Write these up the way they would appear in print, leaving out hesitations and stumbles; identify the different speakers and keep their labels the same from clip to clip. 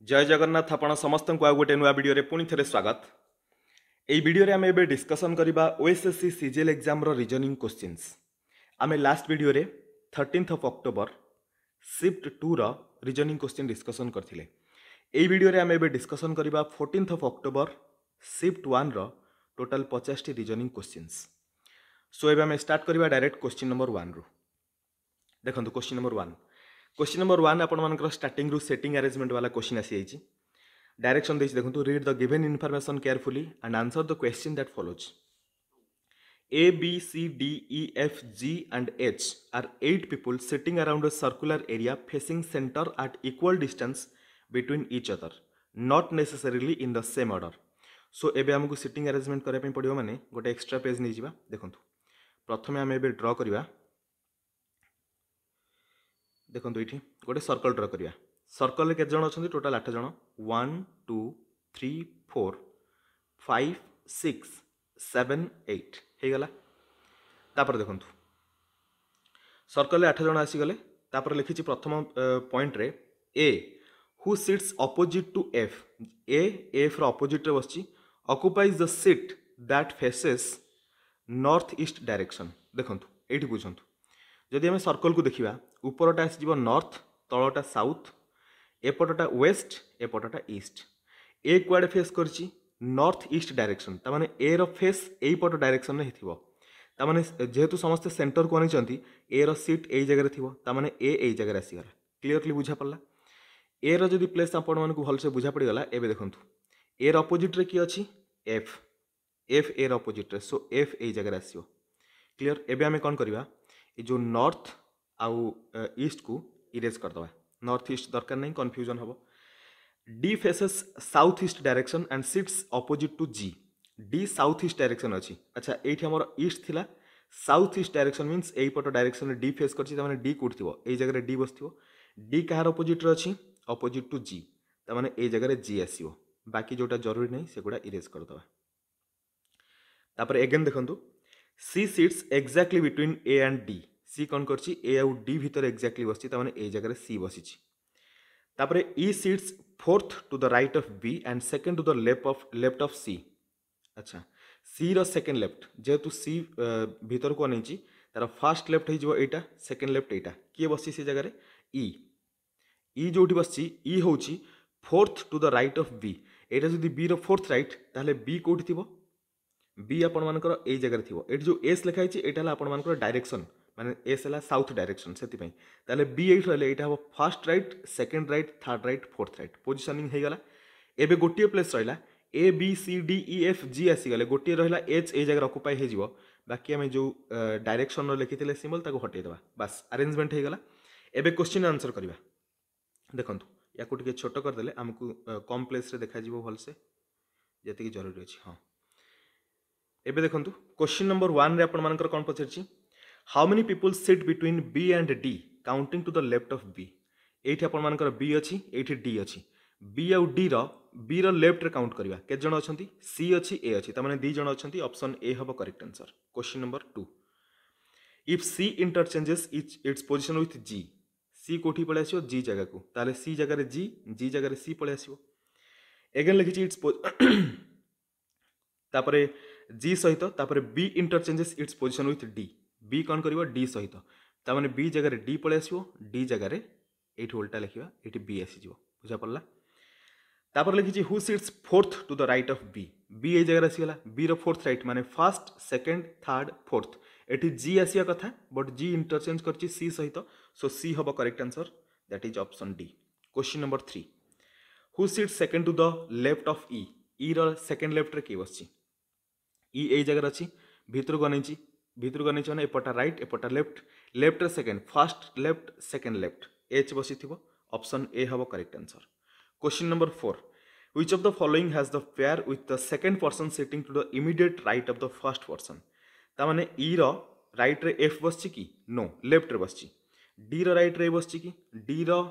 Speaker 1: जय जगन्नाथ आपण समस्त को गोटे नुआ वीडियो पुणी थे स्वागत। यही वीडियो आम ए डिस्कसन करवा OSSC CGL exam reasoning questions. आम last video 13 October shift 2 reasoning question discussion करथिले। यही वीडियो आम ए डिस्कसन करवा 14 October shift 1 total 50 reasoning questions. So एबे आम स्टार्ट करवा डायरेक्ट क्वेश्चन नंबर 1 रु। देखंतु क्वेश्चन नंबर 1 आपण मानकर स्टार्टिंग रु सेटिंग अरेंजमेंट वाला क्वेश्चन आसी जाइछि। डायरेक्शन देछि देखंतु read the given information carefully and answer the question that follows. A, B, C, D, E, F, G and H are 8 people sitting around a circular area facing center at equal distance between each other, not necessarily in the same order. So एबे हमकु sitting arrangement करबा पय पडियो माने गोटे extra page नै जिबा। देखंतु प्रथमे हम एबे ड्रा करबा। देखो ये गोटे सर्कल ड्र करिया। सर्कल के जन अच्छा टोटाल 8 जन 1 2 3 4 5 6 7 8 हो गला। तापर देखो सर्कल 8 जन आसीगले। तापर लिखी प्रथम पॉइंट रे A who sits opposite to F. A F opposite रे बसची occupies the seat that faces north east direction. देखो ये बुझंतु जदि आम सर्कल को देखा उपरटा आसीज नॉर्थ, तलटा साउथ, एपटटा वेस्ट, एपटटा ईस्ट। ए कुआडे फेस करची नॉर्थ ईस्ट डायरेक्शन, तामाने ए रो फेस एई पट डायरेक्शन में हिथिबो। तामाने जेहेतु समस्त सेंटर को आनिचंती ए रो सीट एई जगह रे थिबो, तामाने ए एई जगह रे आसीगला। क्लियरली बुझा पड़ला। ए रो जदि प्लेस आपण मानकु भल से बुझा पड़ी गला। एबे देखंतु ए रो अपोजिट रे की अछि एफ। एफ ए रो अपोजिट रे, सो एफ एई जगह रे आसीबो। क्लियर। एबे हमें कोन करबा जो नॉर्थ आउ ईस्ट को इरेज करदबा। नॉर्थ ईस्ट दरकार नहीं, कन्फ्यूजन हम। D faces south east direction and sits opposite to G. D south east direction अच्छी। अच्छा ये हमर ईस्ट थिला, साउथ ईस्ट डायरेक्शन मीन्स एई पट डायरेक्शन डी फेस करछि, तामाने डी कोड थिबो एई जगह डी बसथिबो। डी कहार अपोजिट रे अछि अपोजिट टू जी, तामाने एई जगह जी आसीबो। बाकी जोटा जरूरी नहीं सेगुडा इरेज करदबा। तापर अगेन देखंतु C sits exactly between A and D. C कौन करछि ए आउ डी भीतर एक्जाक्टली बसछि, तामाने ए जगह सी बसिछि। तापरे E sits fourth to the right of B and second to the left of C. अच्छा सी रो सेकंड लेफ्ट, जेहेतु सी भीतर को आनिछि तार फर्स्ट लेफ्ट हो एटा, सेकंड लेफ्ट एटा। किए बसछि से जगह रे ई। ई जोठी बसछि ई होछि fourth to the right of B. एटा जदि बी रो फोर्थ राइट ताहले बी कोठी थिबो, बी आपण मानकर ए जगह थिबो। एट जो एस लिखा है एटा हला आपण मानकर डायरेक्शन, माने एस हला साउथ डायरेक्शन, सेति पई ताले बी एट रहले एटा हो first right, second right, third right, fourth right. Positioning हे गला। एबे गोटिए प्लेस रहला A B C D E F G आसी गले। गोटिए रहला एच ए जगह ऑक्युपाई हे जिवो। बाकी हम जो डायरेक्शन रो लिखिथिले सिंबल ताको हटै देबा। बस अरेंजमेंट हे गला। एबे क्वेश्चन आंसर करबा। देखंतु याको टिके छोटो कर देले हमकु कम प्लेस रे देखा जिवो भल से जति कि जरूरी अछि। हां एबे देखंतु क्वेश्चन नंबर 1 रे आपण मानकर कोन पछरछि how many people sit between B and D counting to the left of B. एठी आपण मानकर बी अछि, एठी डी अछि। बी आउ डी रो लेफ्ट रे काउंट करबा। के जण अछंती सी अछि, ए अछि, त माने दी जण अछंती। ऑप्शन ए हबो correct answer. Question number 2 if C interchanges its position with G. C कोठी पळे आसीओ जी जगह को, ताले सी जगह रे जी जगह रे सी पळे आसीओ। अगेन लिखिछि इट्स तापरे जी सहित तापरे B interchanges its position with D. B कौन करिवो डी सहित, तामाने बी जगह रे डी पळे आसीओ, डी जगह रे एठी उल्टा लिखिबा, एठी बी आसी जिवो। बुझा पड़ला। तापर लिखिछि who sits fourth to the right of B. B ए जगह आसी गला। बी रो फोर्थ राइट माने फर्स्ट, सेकंड, थर्ड, फोर्थ। एठी जी आसिया कथा बट जी इंटरचेंज करछि सी सहित, सो सी हबो correct answer. That is option D. Question number 3 who sits second to the left of E. E रो सेकंड लेफ्ट रे के बसछि ई ए जगह अछि। भीतर को आनिछि, भीतर को आनिछि माने एपटा राइट, एपटा लेफ्ट। लेफ्ट रे second, first left, second left, H बसिथिबो। ऑप्शन ए हबो correct answer. Question number 4 which of the following has the pair with the second person sitting to the immediate right of the first person. ता माने ई row right रे F बसछि कि no, left रे बसछि। D row right रे बसछि कि D रो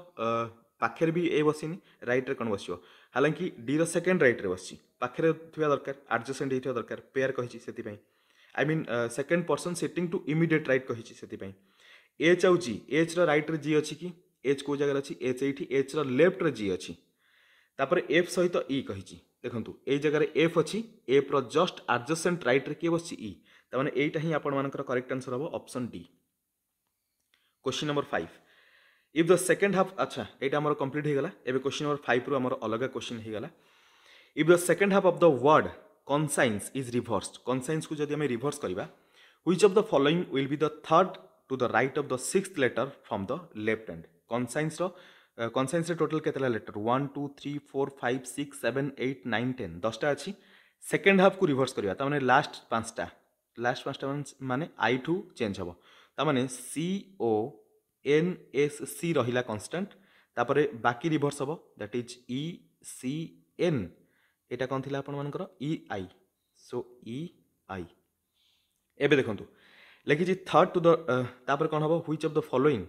Speaker 1: पाखरे भी ए बसिनी, right रे कोन बसियो। हालांकि डी रो सेकंड राइट रे बसछि, पाखरे थिबा दरकार, एडजेसेंट हिथिबा दरकार। पेयर कहिछि सेति पई I mean second person sitting to immediate right कहिछि सेति पई। एच आउ जी, एच रो राइट रे जी अछि कि एच को जगह अछि, एच एठी, एच रो लेफ्ट रे जी अछि। तापर एफ सहित ई कही देखु ये जगह एफ अच्छी एफ रो जस्ट एडजेसेंट राइट रे किए बस ई ताने एटा ही आपण मानकर करेक्ट आंसर हम option D. Question number 5 if the second half अच्छा यहाँ आम कंप्लीट हो गला। एबे क्वेश्चन नंबर 5 रु आमर अलग क्वेश्चन हो गला। If the second half of the word conscience is reversed conscience को जब आम रिभर्स करवा which of the following will be the third to the right of the sixth letter from the left hand. Conscience total केतला letter 1 2 3 4 5 6 7 8 9 10 10टा अच्छी। Second half को reverse करवा ताने last पांचटा माने आई टू चेंज हम ताने CONSC रहिला कांस्टेंट तापरे बाकी रिभर्स हम दैट इज ECN एटा कौन थिला आपण मानकर EI सो EI। एबे देखंतु लिखि थर्ड टू द तापर कौन हम which of the following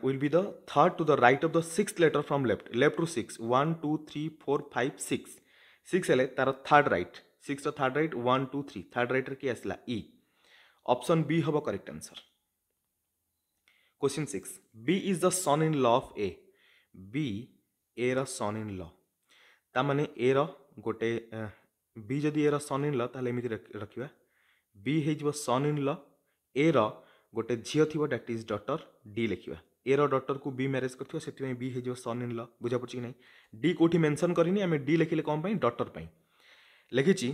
Speaker 1: will be the third to the right of the sixth letter from left to 6 1 2 3 4 5 6 हेले तार third right 6 third right 1 2 3 third right रे कि आसला E ऑप्शन बी हम correct answer. Question 6 B is the son in law of A B A रा son in law तामाने ए रा गोटे B जदि ए रा सन इन लॉ ताले एमिति रखिबा B हे जिवो सन इन लॉ ए रा गोटे झियो थिबो दैट इज डॉटर D लिखिबा ए रा डॉटर को B मैरिज करथिबो सेति में B हे जिवो सन इन लॉ बुझा पड़छि कि नै D कोठी मेंशन करिनी हमें D लिखिले कोन पई डॉटर पई लिखिछि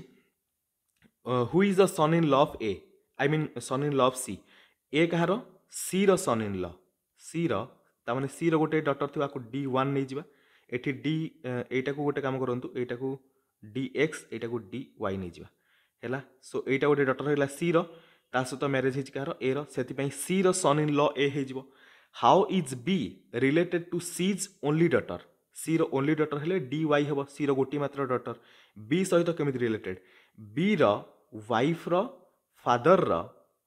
Speaker 1: who is the son in law of A I mean son in law of C ए कहारो C रो सन इन लॉ C रो तामाने C रो गोटे डॉटर थिबा को D1 नै जिबा एठी D एटा को गोटे काम करंतु एटा को DX एटा को DY नै जिबा हैला सो एटा गोटे डॉटर हैला C रो ता सहित मैरिज हिच कहारो ए रो सेति पई C रो सन इन लॉ ए हे जिवो। How is B related to C's only daughter C रो ओनली डॉटर हेले DY हेबो C रो गोटी मात्र डॉटर B सहित केमिति रिलेटेड B रो वाइफ रो फादर रो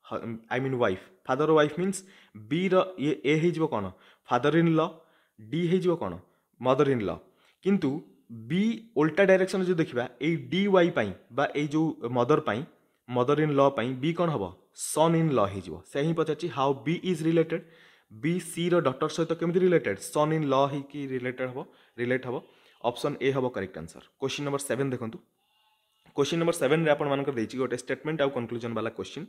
Speaker 1: I mean wife father wife means B ए हो कौन फादर इन लॉ डी हो कौन मदर इन लॉ किंतु बी उल्टा डायरेक्शन जो देखा ये डी वाई बा ये जो मदर इन लॉ बी कौन हम सन इन लॉ हो से ही पचार how B is related B C रो डॉटर सहित केमिति रिलेटेड सन इन लॉ ही रिलेट हम ऑप्शन ए हम करेक्ट आंसर। क्वेश्चन नंबर 7 देखो क्वेश्चन नंबर 7 रे आपण मानकर देछि गोटे स्टेटमेंट आउ कंक्लूजन वाला क्वेश्चन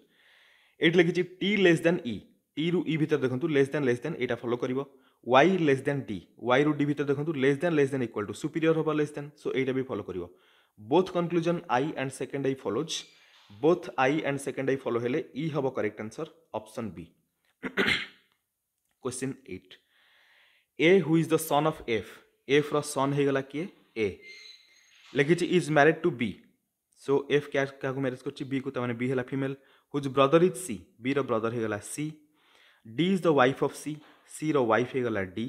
Speaker 1: एट लिखी T less than E T रु ई भीतर देखो लेस देन एटा फॉलो करिवो Y less than D Y रु डी भीतर देखो less than equal to superior होबा लेस देन सो एटा भी फॉलो करिवो both conclusion I and second I follows both I and second I follow हेले ई होबो correct answer option B. Question 8 A who is the son of F रो son हे गला किए ए लिखी is married to B so F क्या को मैरिज करछि बी को तमाने बी हेला female whose brother is C B रो ब्रदर हे गला C D is the wife of C C रो वाइफ हे गला D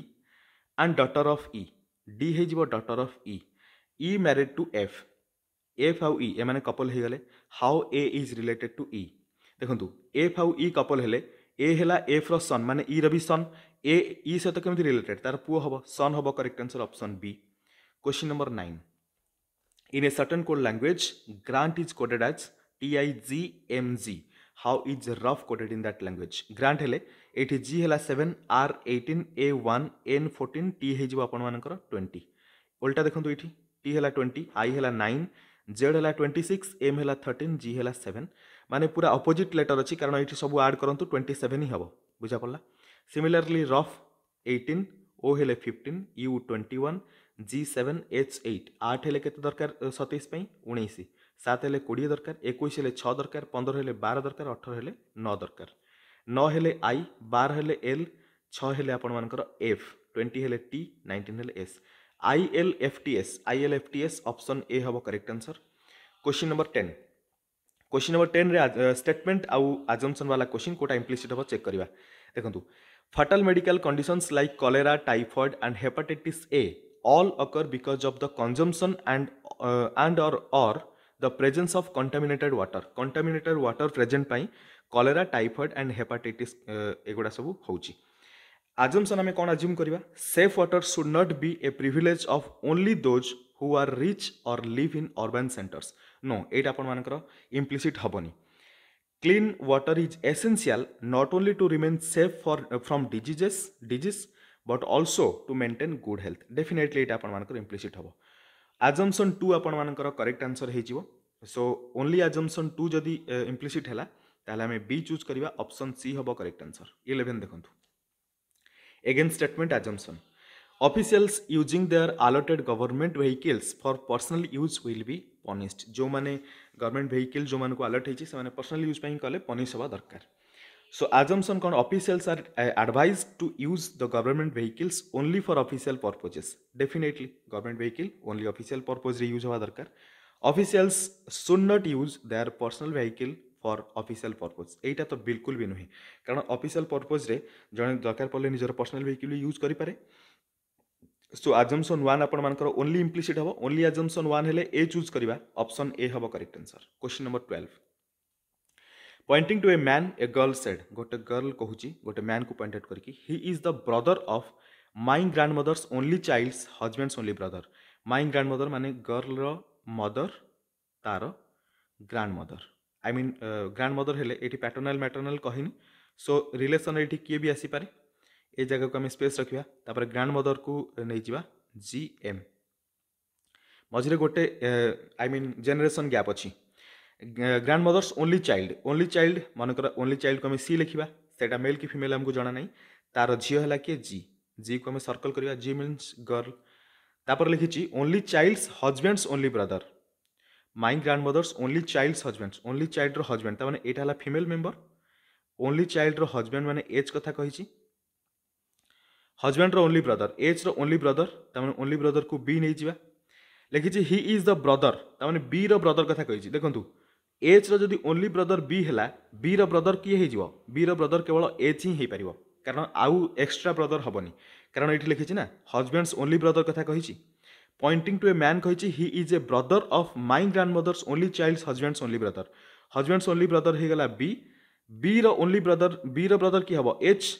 Speaker 1: and daughter of E D हे जिवो daughter of E E married to F F आउ ई ए माने कपल हे गले how a is related to ई देखंतु एफ आउ ई कपल हेले ए हेला एफ रो सन माने ई रो भी सन ए ई सहित केमिति रिलेटेड तार पुओ हबो सन हबो correct answer option B. Question number 9 in a certain code language grant is coded as TIGMG how is rough coded in that language grant हेले एठी G Hella 7 R 18 A 1 N 14 T हे जिवो आपण मानकर 20 उल्टा देखंतु एठी T Hella 20 I Hella 9 Z Hella 26 M Hella 13 G हेला 7 माने पूरा अपोजिट लेटर अछि कारण एठी सब ऐड करंतु 27 ही हबो बुझा पड़ला। सिमिलरली रफ 18 O हेले 15 U 21 G 7 H 8 8 हेले केते दरकार 27 पई 19 7 हेले 20 दरकार 21 हेले 6 दरकार 15 हेले 12 दरकार 18 हेले 9 दरकार 9 हेले I 12 हेले L 6 हेले आपण मानकर F 20 हेले T 19 हेले S ILFTS ऑप्शन ए हबो करेक्ट आंसर। क्वेश्चन नंबर 10 रे स्टेटमेंट आउ अजम्पशन वाला क्वेश्चन कोटा इम्प्लिसिट हबो चेक करबा देखंतु fatal medical conditions like cholera typhoid and hepatitis A all occur because of the consumption and or the presence of contaminated water present pai cholera typhoid and hepatitis एगुडा सब होची। assumption हमें कौन assume करिवा safe water should not be a privilege of only those who are rich or live in urban centers no एटा आपण मानकर implicit हबनी। Clean water is essential not only to remain safe from disease but also to maintain good health definitely ये आपर implicit हम assumption two आपर correct answer हो so only assumption two जदि implicit है ताहले आम बी चूज करवा ऑप्शन सी हम करेक्ट आंसर 11 देखो again statement assumption officials using their allotted government vehicles for personal use will be punished जो मैंने गवर्नमेंट व्हीकल जो मानक अलर्ट होती से पर्सनल यूज कले पनिश हवा दरकार सो आजम्पशन कौन officials are advise to use the government vehicles only for official purposes definitely government vehicle only official purpose रे यूज हवा दरकार officials should not use their personal vehicle for official purpose एटा तो बिल्कुल भी नुहे कारण ऑफिशियल पर्पज रे जने दरकार पड़े निजर पर्सनल व्हीकल यूज करि पारे सो आजम्पशन वन आपर ओनली इम्प्लिसिट हम ओनली आजम्पशन वन हेले ए चूज करवा ऑप्शन ए हम correct answer question number 12 pointing to a man a girl said गोटे गर्ल कहूँ गोटे मैन को पॉइंट आउट करके he is the brother of my grandmother's only child's husband's only brother my grandmother माने girl mother तार grandmother I mean grandmother हेले ये पैटर्नाल मैटर्नाल कहनी सो रिलेसन ये किए भी आसीपे ए जगह को आम स्पेस रखा तापर ग्रांड मदर को नहीं जा जी एम मझे गोटे आई मीन जेनेरेशन गैप अच्छी ग्रांड मदर्स ओनली चाइल्ड मनकर ओनली चाइल्ड को आम सी लिखा सेटा मेल कि फीमेल आमको जना नहीं तार झील है किए जी को आम सर्कल करवा जी मीन्स गर्ल तापर लिखी only child's husband's only brother my grandmother's only child's husband's only child husband तार यहाँ female member only child husband माने एज कथा कही हजबैंड ओनली ब्रदर एज ओनली ब्रदर तमें ओनली ब्रदर को बी नहीं जा लिखी ही इज द ब्रदर तमें बी ब्रदर कथा कही देखो एज रदि ओनली ब्रदर बी है बी ब्रदर किए हो बी ब्रदर केवल एज ही हो पार कारण आउ एक्सट्रा ब्रदर हेनी कारण ये लिखी ना हजबैंड्स ओनली ब्रदर कथा कही पॉइंटिंग टू ए मैन कही he is a brother of my grandmother's only child's husband's only brother होगला बी ओनली ब्रदर बी ब्रदर किए हम एच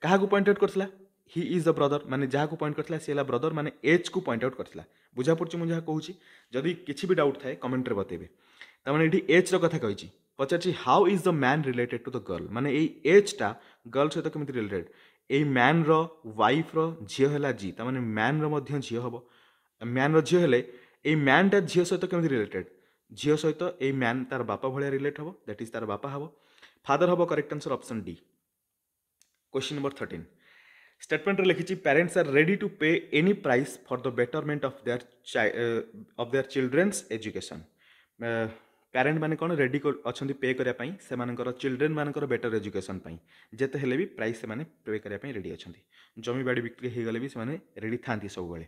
Speaker 1: क्या पॉइंट आउट करथिला ही इज द ब्रदर माने जहाँ को पॉइंट करथिला से ब्रदर माने एज को पॉइंट आउट करथिला बुझा पड़छ मुझे कहूँ जदि किसी भी डाउट थाए कमेंट रे बतेबे तमाने एठी एज रो कथा कहिछि पचारछि how is the man related to the girl माने एई एज टा गर्ल सहित केमिति रिलेटेड एई मैन रो वाइफ रो झियो हला जी तमाने मैन रो मध्य झियो हबो मैन रो झियो हेले एई मैन टा झियो सहित केमिति रिलेटेड झियो सहित एई मैन तार बापा भलिया रिलेट हबो दैट इज तार बापा हबो फादर हबो correct answer option D question number 13 statement लिखी पेरेंट्स आर रेडी टू पे any price for the betterment of their children's education parent माने कौन रेडी अच्छा पे करने से चिल्ड्रेन मानकर बेटर एजुकेशन जिते हेले भी प्राइस से पे करने रेडी अच्छा जमी बाड़ी बिक्री हो गले भी से रेडी था सब बेले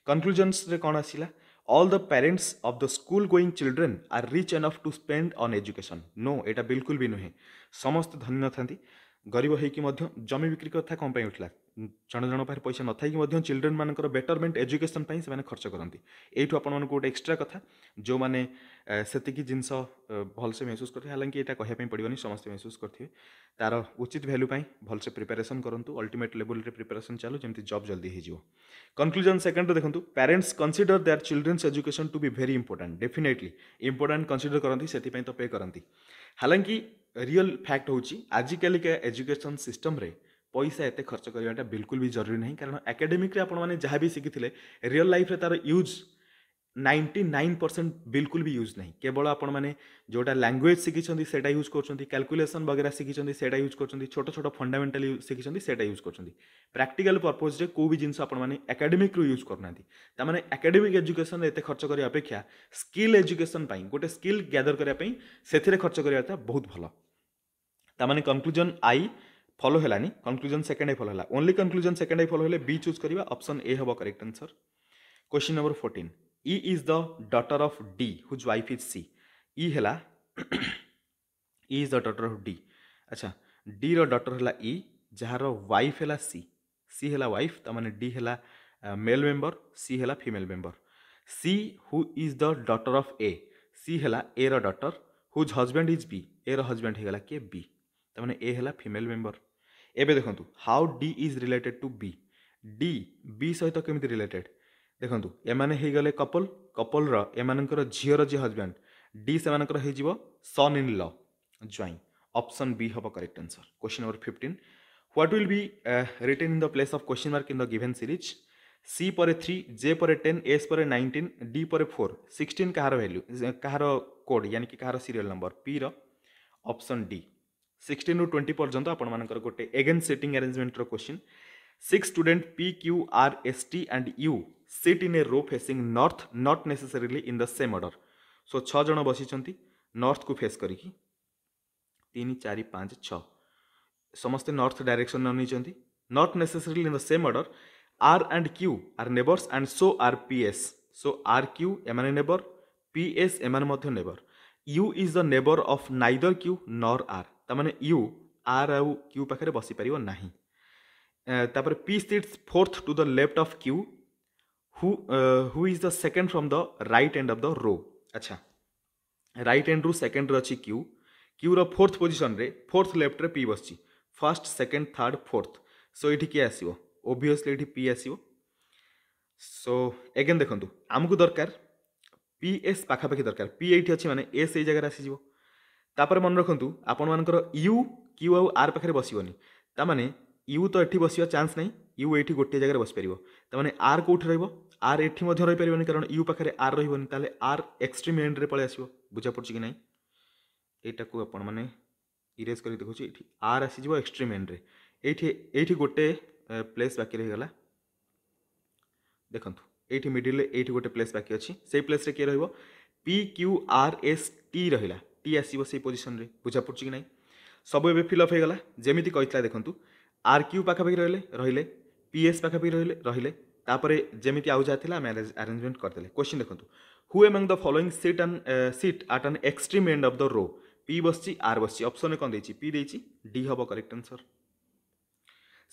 Speaker 1: कनक्लूजन्स रे कौन आसला all the parents of the school going children are rich enough to spend on education no एटा बिल्कुल भी नुहे समस्त धनी था गरीब होइकी जमी बिक्री कथा कौन उठला जन जन पाखे पैसा न थी चिल्ड्रेन मानकर बेटरमेंट एजुकेशन से खर्च करती यू आप गोटे एक्सट्रा कथा जो मैंने से जिनस भलसे महसूस करते हालांकि यहाँ कहवाई पड़ोनी समस्त महसूस करेंगे तार उचित भैल्यू भलसे प्रिपेरेसन करूँ अल्टीमेट लेवल प्रिपेरेसन चलू जमी जॉब जल्दी हो कनक्लूजन सेकेंड देखो parents consider their children's education to be very important definitely important consider करती से तो पे करती हालांकि रियल फैक्ट हूँ आजिकल के एजुकेशन सिस्टम रे पैसा एत खर्च करवाटा बिल्कुल भी जरूरी नहीं कारण एकेडमिक आपने जहाँ भी शिखी रियल लाइफ रे तार यूज 99% बिल्कुल भी यूज नहीं केवल आपण मैंने जोटा लैंग्वेज शिखी से यूज कर कैलकुलेसन वगैरह शिखी से यूज कर छोट छोट फंडामेंटाल शिखी से यूज कर प्रैक्टिकल पर्पज रे कोई भी जिनस आपने एकेडमिक रू यूज करना तामाने एकेडमिक एजुकेशन एत खर्च करने अपेक्षा स्किल एजुकेशन गोटे स्किल गैदर करने से खर्च करवाटा बहुत भल तामाने कंक्लूजन आई फॉलो हेलानी कंक्लूजन सेकेंड आई फॉलो है only conclusion second I follow हेले बी चूज करवा ऑप्शन ए हम correct answer question number 14 E is the daughter of D whose wife is C E है E is the daughter of D अच्छा D रो daughter है E जार wife है सी है वाइफ तमाने डी है मेल मेंबर सी है female member C who is the daughter of A C है ए रो daughter whose husband is B A रो हजबैंड होगा किए बी तमाने ए है फीमेल मेंबर एबे देखंतु how D is related to B D B सहित केमिति रिलेटेड देखंतु एमाने हे गले कपल कपल रो एमानकर झियर जे हजबैंड डी से मानकर हे जीवो सन इन लॉ ज्वाइन ऑप्शन बी हबो correct answer question number 15 What will be written in the place of question mark in the given series? C पर 3, J पर 10, S पर 19, D पर 4, 16 कहार वैल्यू कहार कोड यानी कि कहार सीरियल नंबर P रो ऑप्शन D 16 ରୁ 20 पर्यंत आपण मानकर गोटे एगेन सेटिंग अरेंजमेंट रो question 6 student P Q R S T and U sit in a row facing north not necessarily in the same order. So 6 जण बसिचंती नॉर्थ को face करिकी 3 4 5 6 समस्ते नॉर्थ डायरेक्शन नहीं not necessarily in the same order R and Q are neighbours and so are P S so R Q एमाने neighbour P S एमाने मध्य neighbour U is the neighbour of neither Q nor R तामाने U R आउ Q पाखे बसी पारिबो नाही तापर P sits fourth to the left of Q who is the second from the right end of the रो अच्छा right end रु second रे अछि क्यू क्यू रो फोर्थ पोजीशन रे फोर्थ लेफ्ट रे पी बसची first second third fourth so ये किए आसो ओबियसली ये पी आसो सो एगेन देखो आमको दरकार पी एस पाखापाखि दरकार पी ये अच्छी माने एस ये जगह आसीज तापर मन रखु आपण मानकर यू क्यू आउ आर पाखे बसबनी तामाने यू तो ये बसवा चान्स नहीं यू ये गोटे जगह बस पार तामाने आर कौट रर एटी रही पारनि कारण यू पाखे आर रही ताले आर एक्सट्रीम एंड रे पळे आसो बुझा पड़ी कि नहीं यहाँ को आपण मैंने इरेज कर देखुची ये आर आसीज एक्सट्रीम एंड रे ये गोटे प्लेस बाकी रहीगला देखो ये मिडिल ये गोटे प्लेस बाकी अच्छी से प्लेस किए रही P Q R S T रहा टी आसो से पोजिशन रे बुझा पड़ी कि नहीं सब ए फिलअप होगा जमी कहता देखूँ आर क्यू पाखापाखि रहिले पी एस पाखापाखि रहिले तापर जमी आउ जहाँ आम अरेंजमेंट करदे क्वेश्चन देखो who among the following sit at an extreme end of the row P बसची आर बसची ऑप्शन कौन देची पी देची डी हम correct answer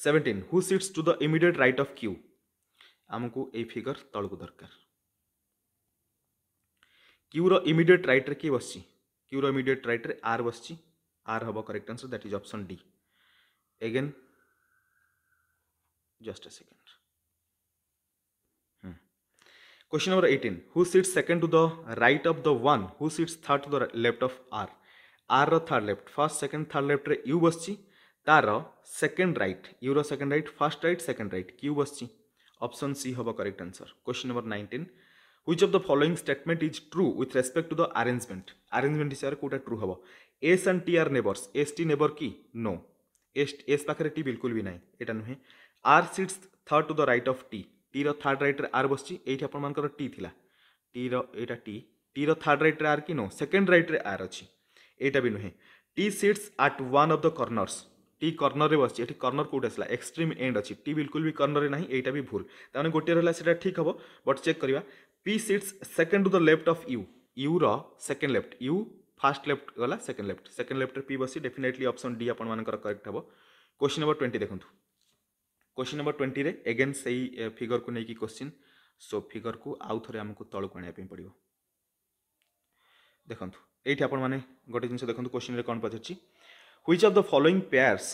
Speaker 1: 17 who sits to the immediate right of Q आमको ए फिगर तलको दरकार क्यू रो इमीडिएट राइट रे किए बसची क्यू रो इमीडिएट राइट रे आर बसची आर हम correct answer that is option D again just a second question number 18 who sits second to the right of the one who sits third to the left of R R third left first second third left रे U बसची तार second right U रो second right first right second right Q बसची option C हम correct answer question number 19 which of the following statement is true with respect to the arrangement हिसाब से कोटा true हम S and T are neighbours S T neighbour की no S पाखे T बिल्कुल भी ना यहाँ नुहे R sits third to the right of T T रो थर्ड राइट रे आर बसची एठी आपण मानकर टी थिला टी रो एटा टी रो थर्ड राइट रे आर की नो सेकंड राइट रे आर अछि एटा भी नुहे T seats eight one of the corners T corner रे बसची एठी कॉर्नर कोड आसला एक्सट्रीम एंड अछि टी बिल्कुल भी कॉर्नर रे नाही एटा भी भूल ताने गोटे रहला सेटा ठीक हबो बट चेक करबा P sits second to the left of U U रो second left U first left गला सेकंड लेफ्ट रे पी बसी डेफिनेटली ऑप्शन डी आपण मानकर करेक्ट हबो क्वेश्चन नंबर 20 देखंतु क्वेश्चन नंबर 20 रे अगेन सही फिगर को लेकिन क्वेश्चन सो फिगर को आउ थे आमको तलू आने पड़ो देखो ये आपण मैंने गोटे जिन देखो क्वेश्चन रे कौन पचार which of the following pairs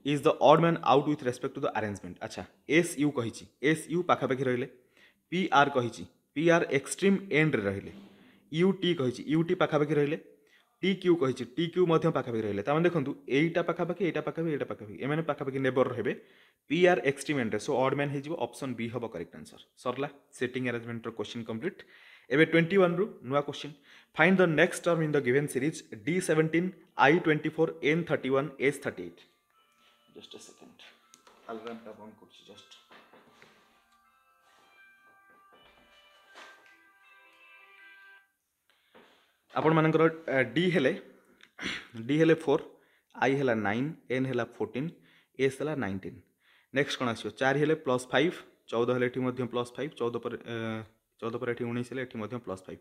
Speaker 1: is the odd man out with respect to the arrangement अच्छा एस यू कही एस यू पाखापाखि रहिले पी आर कही पी आर एक्सट्रीम एंड रहिले यू टी कही यू टी पाखापाखि रहिले टी क्यू कही टी क्यू पाखापाखि रहिले ताମାନେ देखंतु एटा पाखापाखि एटा पाखापाखि एटा पाखापाखि एमाने पाखापाखि नेबर रहबे P R extreme and so odd man हो ऑप्शन बी हम करेक्ट आंसर सरला सेटिंग अरेंजमेंट क्वेश्चन कंप्लीट एबे 21 रु नुआ question find the next term in the given series D17 I24 N31 S38 just a second alarm टा बंद करछि just आपण मानकर डी हेले 4 आई हेला 9 एन हेला 14 एस हेला 19 नेक्स्ट कौन आसो 4 हेले +5 14 हेले एठी मध्य +5 14 पर एठी 19 हेले एठी मध्य +5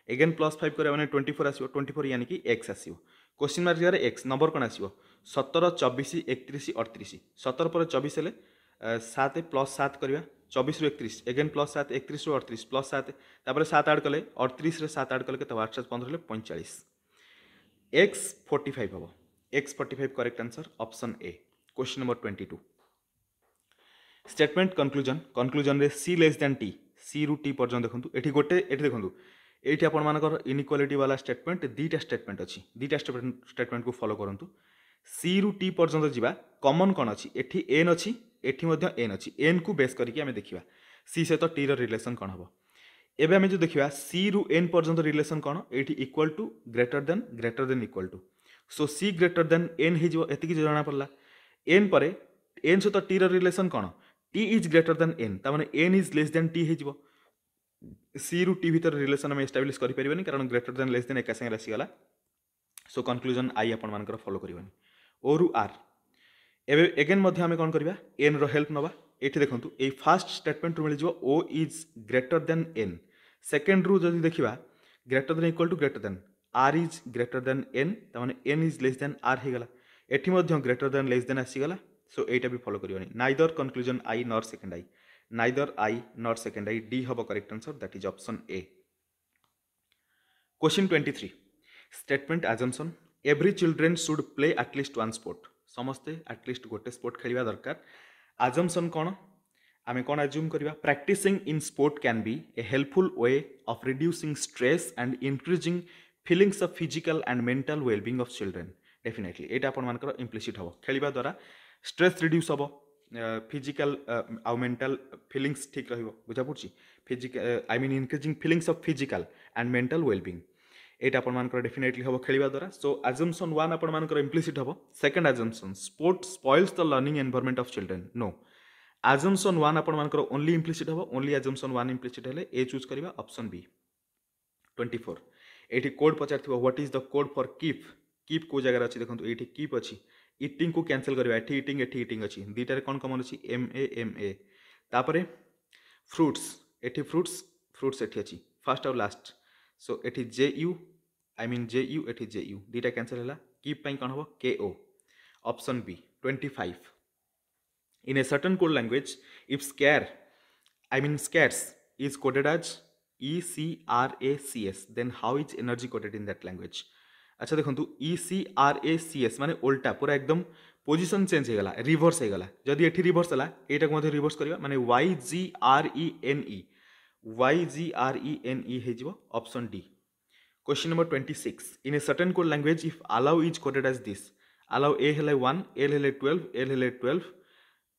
Speaker 1: अगेन +5 करे माने 24 आसो 24 यानी कि x आसो क्वेश्चन मार्क जगह x नंबर कौन आसो 17 24 31 38 17 पर 24 हेले 7 +7 करबा 24 रु 31 अगेन +7 31 रु 38 +7 तापर 7 ऐड कले 38 रे 7 ऐड कले केते 15 हेले 45 x 45 हबो x 45 correct answer option A question number 22 statement conclusion रे c less than t c रु t पर्यंत देखंतु एठी गोटे एठी देखंतु एठी आपण मानकर इनइक्वालिटी वाला स्टेटमेंट दीटा स्टेटमेंट अछि दीटा स्टेटमेंट को फॉलो करंतु सी रु टी पर्यंत जीवा कॉमन कौन अच्छी एठी एन अच्छी एठी मध्य एन अच्छी एन को बेस करके आमे देखिबा सी सहित टी रो रिलेशन कौन हम एबे आमे जो देखिबा सी रु एन पर्यंत रिलेशन कौन एठी equal to greater than equal to so C greater than N हे जिवो एतिकी जणा पड़ला एन परे एन सहित टी रो रिलेशन कौन T is greater than N ता माने N is less than T हे जिवो सी रु टी भीतर रिलेशन आम एस्टाब्लिश कर पारिबनी कारण ग्रेटर देन लेस देन एका संगे आसीगला सो कनक्लूजन आई आपण मानकर फॉलो करबनी ओ रु आर एबे अगेन मध्य आमे कोन करबा एन रो हेल्प नबा एठी देखंतु ए फर्स्ट स्टेटमेंट रू मिल जिवो O is greater than N second रू जदी देखिबा greater than equal to greater than R is greater than N ता माने N is less than R हे गला एठी मध्य ग्रेटर देन लेस देन आसीगला सो एटा भी फॉलो करबनी neither conclusion I nor second I neither I nor second I D have a correct answer that is option A. Question 23 statement assumption every children should play at least one sport समस्ते at least गोटे sport खेलिबा दरकार assumption कोन आमे कोन assume करबा practicing in sport can be a helpful way of reducing stress and increasing feelings of physical and mental well-being of children definitely एटा अपन मानकर implicit हबो खेलिबा द्वारा stress reduce हबो फिजिकल आउ मेंटल फीलिंग्स ठीक रहिबो बुझा पड़छि physical I mean increasing feelings of physical and mental wellbeing एटा अपन मानकर डेफिनेटली हबो खेलिबा द्वारा सो अजम्पशन 1 अपन मानकर इम्प्लिसिट हबो second assumption sport spoils the learning environment of children no assumption 1 अपन मानकर ओनली इम्प्लिसिट हबो ओनली अजम्पशन 1 इम्प्लिसिट हेले ए चूज करबा ऑप्शन बी 24 एठी कोड पचारथिबो what is the code for keep को जगह अछि देखंतु एठी कीप अछि इटिंग को कैंसिल करबा एठी इटिंग अछि दीटा रे कोन कॉमन अछि एम ए तापरे फ्रूट्स एठी अछि फर्स्ट और लास्ट सो एठी जे यू एठी जे यू दीटा कैंसिल हला कीप पई कोन हो K O option B 25 in a certain code language if scarce is coded as ECRACS then how is energy coded in that language अच्छा देखो ECRACS माने उल्टा पूरा एकदम पोजीशन चेंज हो गला रिवर्स हो गला जदि एठी रिवर्स हला एटा को रिवर्स करबा माने YGRENE हे जिवो option D question number 26 in a certain code language if allow is coded as this allow a हेले 1 l हेले 12 l हेले 12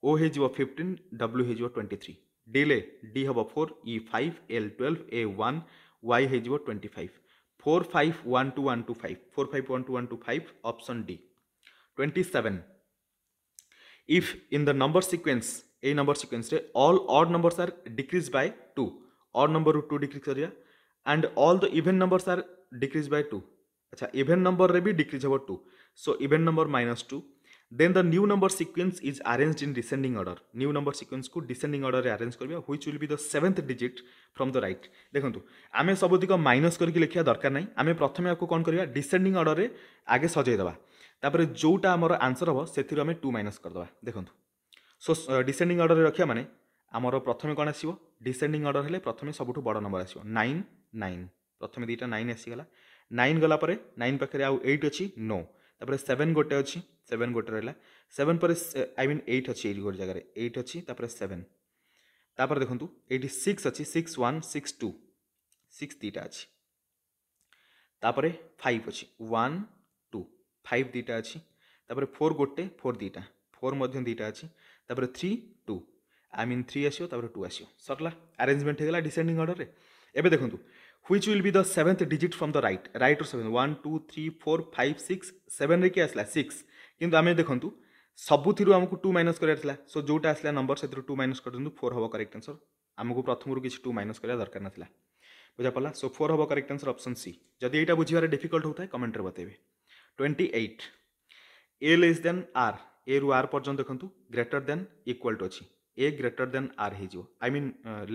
Speaker 1: o हे जिवो 15 w हे जिवो 23 delay d हबो 4 e 5 l 12 a 1 y हे जिवो 25 4 5 1 2 1 2 5 4 5 1 2 1 2 5 option D 27 if in the number sequence रे all odd numbers are decreased by 2 odd number 2 decrease करिया and all the even numbers are decreased by 2 अच्छा even number रे भी decrease हो 2 so even number -2 then the new number sequence is arranged in descending order new number sequence को descending order रे arrange करबिया which will be the seventh digit from the right देखंतु आमे सबोधिक minus करके लिखिया दरकार नाही आमे प्रथमे आपको कोन करबिया descending order रे आगे सजै दबा तापर जोटा हमर आंसर हो सेथिरो आमे 2 माइनस कर दबा देखंतु सो descending order रे रखिया माने हमर प्रथमे कोन आसीबो descending order हेले प्रथमे सबुठु बड़ नंबर आसीबो 9 9 प्रथमे दीटा 9 आसी गला 9 गला परे 9 पाखरे आ 8 अछि नो तापर 7 गोटे अछि 7 गोटे रहला 7 पर आई मीन 8 अछि एई गोटे जगह रे 8 अछि तापर 7 तापर देखंतु एटी 6 अछि 6 1 6 2 6 दीटा अछि तापर 5 अछि 1 2 5 दीटा अछि तापर 4 गोटे 4 दीटा 4 मध्य दीटा अछि तापर 3 2 आई मीन 3 आसियो तापर 2 आसियो सरला अरेंजमेंट हे गला डिसेंडिंग ऑर्डर रे एबे देखंतु which will be the seventh digit from the right or 7 1 2 3 4 5 6 7 रे के आसला 6 किंतु आमे देखंतु सबुथिरु हमकु 2 माइनस करिया आसला सो जोटा आसला नंबर सेथिरु 2 माइनस कर दंतु 4 हबो करेक्ट आंसर हमकु प्रथमरु किछ 2 माइनस करिया दरकार नथिला बुझा पला सो 4 हबो करेक्ट आंसर ऑप्शन सी जदि एटा बुझिबारे डिफिकल्ट होता है कमेंट रे बतेबे 28 a less than r a रु r पर्यंत देखंतु ग्रेटर देन इक्वल टू अछि a ग्रेटर देन r हे जिवो आई मीन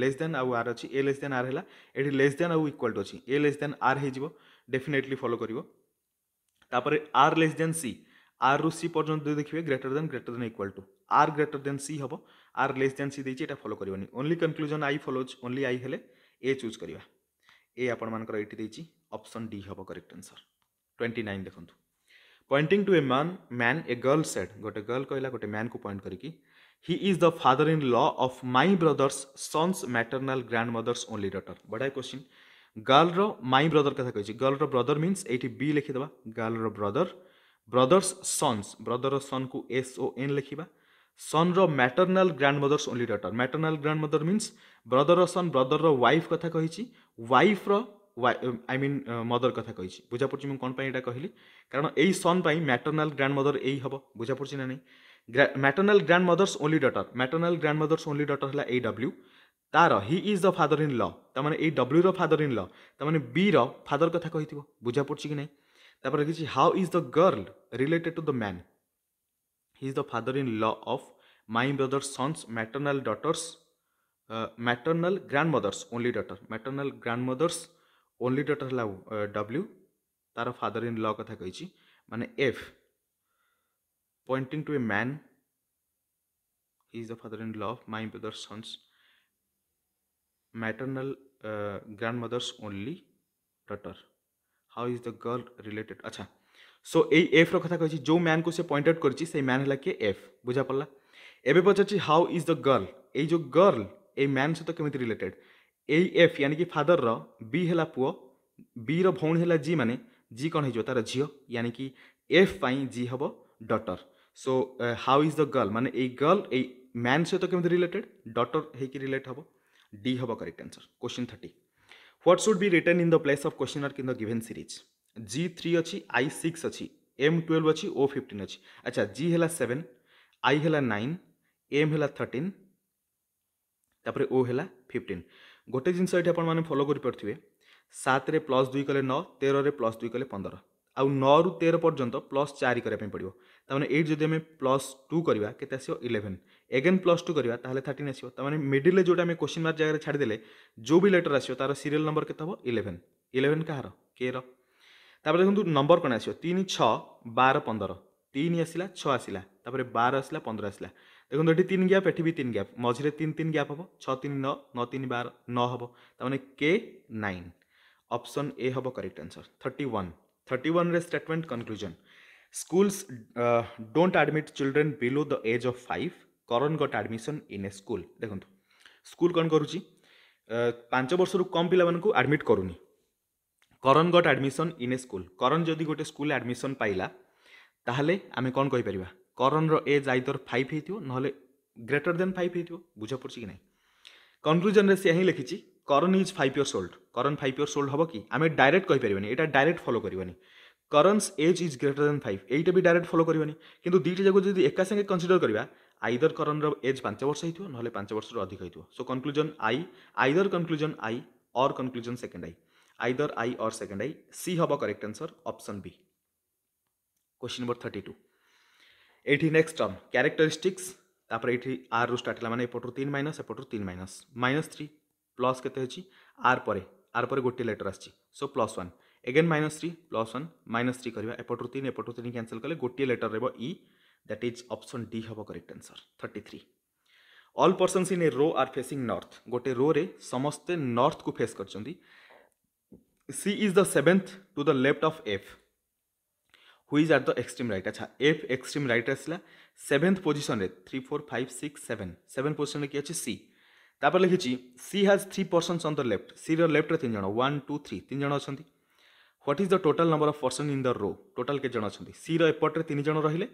Speaker 1: लेस देन आउ r अछि a लेस देन r हैला एठी लेस देन आउ इक्वल टू अछि a लेस देन r हे जिवो डेफिनेटली फॉलो करिवो तापरे r less than c r रु c पर्यंत देखिबे greater than equal to r greater than c हबो r लेस देन c देछि एटा फॉलो करिवोनी only conclusion i follows only i हेले a चूज करिवा a आपण मानकर एठी देछि ऑप्शन डी हबो करेक्ट आंसर 29 देखंतु pointing to a man a girl said गोटे गर्ल कहला गोटे मैन को पॉइंट करिकी he is the father-in-law of my brother's son's maternal grandmother's only daughter बड़ा क्वेश्चन गर्ल रो माय ब्रदर कथा कहिछि गर्ल रो ब्रदर मींस एठी बी लिखि दबा गर्ल रो brother brother's son's brother son को SON लिखा सन रो maternal grandmother's only daughter maternal grandmother means brother son brother रो वाइफ कथा कही वाइफ रो आई मीन मदर कथा कही बुझा पड़ी मुझे कौन यहाँ कहली कारण यही सन पर मैटरनाल ग्रैंड मदर यही हम बुझा पड़ी ना नहीं maternal grandmother's only daughter maternal grandmother's only daughter है AW तार he is the father in law तमाने ए W रो फादर इन लॉ तमाने B रो फादर कथा कही बुझा पड़ी कि नहीं तापर लिखी how is the girl related to the man he is the father in law of my brother son's maternal daughter's maternal grandmother's only daughter maternal grandmother's only daughter है W तार father in law कथा कही माने F pointing to a man he is the father in law of my brother sons maternal grandmother's only daughter how is the girl related अच्छा सो ए F रो कथा कही जो man को से पॉइंट आउट करछि से मैन हला के F बुझा पड़ला एबे पचाछि हाउ इज द गर्ल ए जो गर्ल ए मैन से तो केमिति रिलेटेड ए F यानी कि फादर रो B हला पुओ B रो भौणी हला G माने G कोन हे जो तार झियो यानी कि F पाई G हबो daughter so how is the girl माने ए गर्ल ए मैन से तो केमिति रिलेटेड डॉटर हे कि रिलेट हबो D हबो correct answer question 30 what should be written in the place of question mark in the given series G3 अच्छी I6 अच्छी M12 अच्छी O15 अच्छी अच्छा G है 7 I है 9 M है 13 तापर O है 15 गोटे जिनस ये आपने फॉलो करें 7 रे +2 कले 9 13 रे +2 कले 15 आउ 9 रु 13 पर्यंत +4 करने पड़ो ताने 8 जदि आम +2 करवा केते आसीओ 11 एगेन +2 करवा ताहले 13 आसीओ ताने मिडिल रे जोटा आम क्वेश्चन मार्क जगह छाड़ी देले जो भी लेटर आसीओ तार सीरियल नंबर केते हबो 11 कहार के रो तापर देखो नंबर कौन आसो 3 6 12 15 3 आसला 6 आसला तापर 12 आसला 15 आसला देखो ये 3 गैप एठी भी 3 गैप मझे 3 गैप हम 6 3 9 9 3 12 9 हम ताने के 9 ऑप्शन ए हम करेक्ट आंसर 31 रे statement conclusion schools don't admit children below the age of 5 Karan got admission in a school देखो स्कूल कौन करुच्ची 5 वर्ष रु कम पिला मानकु एडमिट करूनी Karan got admission in a school Karan जदि गोटे स्कूल एडमिशन पाइला ताहले आमे कौन कहि परिबा करण रो एज आइदर 5 हेतियो नहले ग्रेटर देन 5 हेतियो बुझा पड़छि कि नै कंक्लूजन रे से ही लिखिछि Karan is 5 years old Karan 5 years old हबो कि आमे डायरेक्ट कहि परिबानी एटा डायरेक्ट फॉलो करबानी Karan's age is greater than 5 एटा भी डायरेक्ट फॉलो करबानी किंतु दीटी जगह जदि एका संगे कंसीडर करबा आइदर करण रो एज 5 वर्ष हेतियो नहले 5 वर्ष रो अधिक हेतियो so conclusion I either conclusion I or conclusion second I either I or second I C हबो correct answer option B question number 32 एठी नेक्स्ट टर्म कैरेक्टरिस्टिक्स तापर एठी r रो स्टार्ट हला माने एपटरो 3 माइनस एपटरो 3 माइनस -3 प्लस केते अछि r परे गोटे लेटर आछि सो +1 अगेन -3 +1 -3 करबा एपटरो 3 कैंसिल करले गोटे लेटर रहबो e that is option D हबो correct answer 33 all persons in a row are facing north गोटे रो रे समस्त नॉर्थ को फेस करचंदी C is the 7th to the left of F who is at the extreme right अच्छा F extreme right आसला 7th position रे 3 4 5 6 7 7 position रे की अछि C तापर लिखिछि C has 3 persons on the left C रो लेफ्ट रे 3 जण 1 2 3 3 जण अछंती what is the total number of person in the row total के जण अछंती C रो एपट रे 3 जण रहिले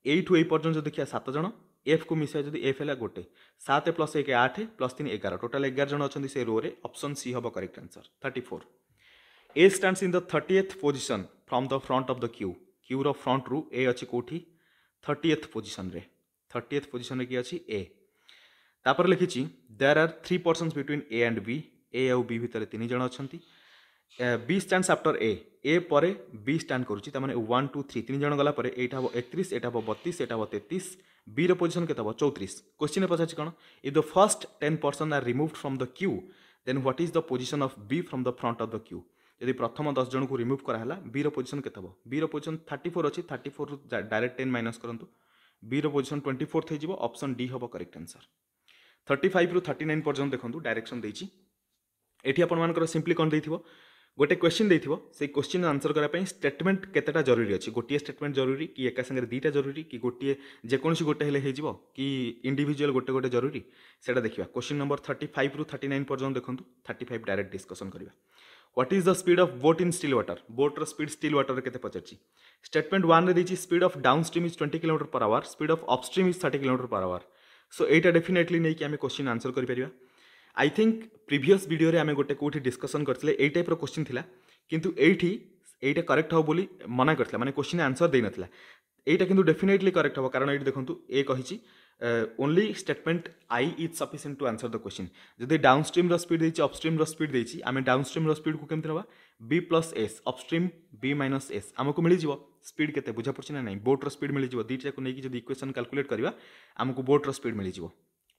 Speaker 1: ए टू ए पर्यंत जो देखिया 7 जण F को मिसा जदि F हला गोटे 7 + 1 8 + 3 11 टोटल 11 जण अछंती से रो रे ऑप्शन C हबो correct answer 34 A stands in the 30th position from the front of the queue. Queue रो front रू A अच्छी कोठी 30th position रे 30th position रे की अच्छी A. तापर लिखिछि there are 3 persons between A and B. A और B भितर 3 जण अछंती. B stands after A. A परे B stand करूछि त माने 1 2 3 3 जण गला परे एटा हबो 31 एटा हबो 32 एटा हबो 33 B रो पोजीशन केता हबो 34. क्वेश्चन पछाछि कोन if the first 10 person are removed from the queue then what is the position of B from the front of the queue? यदि प्रथम 10 जन को रिमूव कराला बी रो पोजीशन केते हबो बी रो पोजीशन 34 अछि 34 रु डायरेक्ट 10 माइनस करंतु बी रो पोजीशन 24 थे जिवो ऑप्शन डी हबो करेक्ट आंसर 35 रु 39 पर्यंत देखंतु डायरेक्शन देछि एठी आपण मानकर सिंपली कोन देथिबो गोटे क्वेश्चन देथिबो से क्वेश्चन आंसर करा पई स्टेटमेंट केतेटा जरूरी अछि गोटिए स्टेटमेंट जरूरी कि एका संगे दीटा जरूरी कि गोटिए जे कोनसी गोटे हेले हे जिवो कि इंडिविजुअल गोटे गोटे जरूरी सेटा देखिबा क्वेश्चन नंबर 35 रु 39 पर्यंत देखंतु 35 डायरेक्ट डिस्कशन करिबा what is the speed of boat in still water बोट्र स्पीड स्टिल वाटर के पचार स्टेटमेंट वन रे speed of downstream is 20 kilometre per hour speed of upstream is 30 kilometre per hour so एटा definitely नहीं कि आम question answer करें I think previous video आम गोटे कौटी डिस्कसन करते ये टाइप क्वेश्चन थिला किंतु एटा करेक्ट हो बोली मना करथिला माने क्वेश्चन आंसर दे नथिला एटा किंतु डेफिनेटली करेक्ट हो कारण ये देखंतु ए कहिची only statement I is sufficient to answer the question जदि डाउन स्ट्रीम रो स्पीड देछि अपस्ट्रीम रो स्पीड देछि आमे डाउन स्ट्रीम रो स्पीड को केमति नबा b plus S upstream b minus S आमको मिली जिवो स्पीड केते बुझा पड़छि ना नहीं बोट रो स्पीड मिली जिवो दीटा को नेकी जदि इक्वेशन कैलकुलेट करबा आमको बोट रो स्पीड मिली जिवो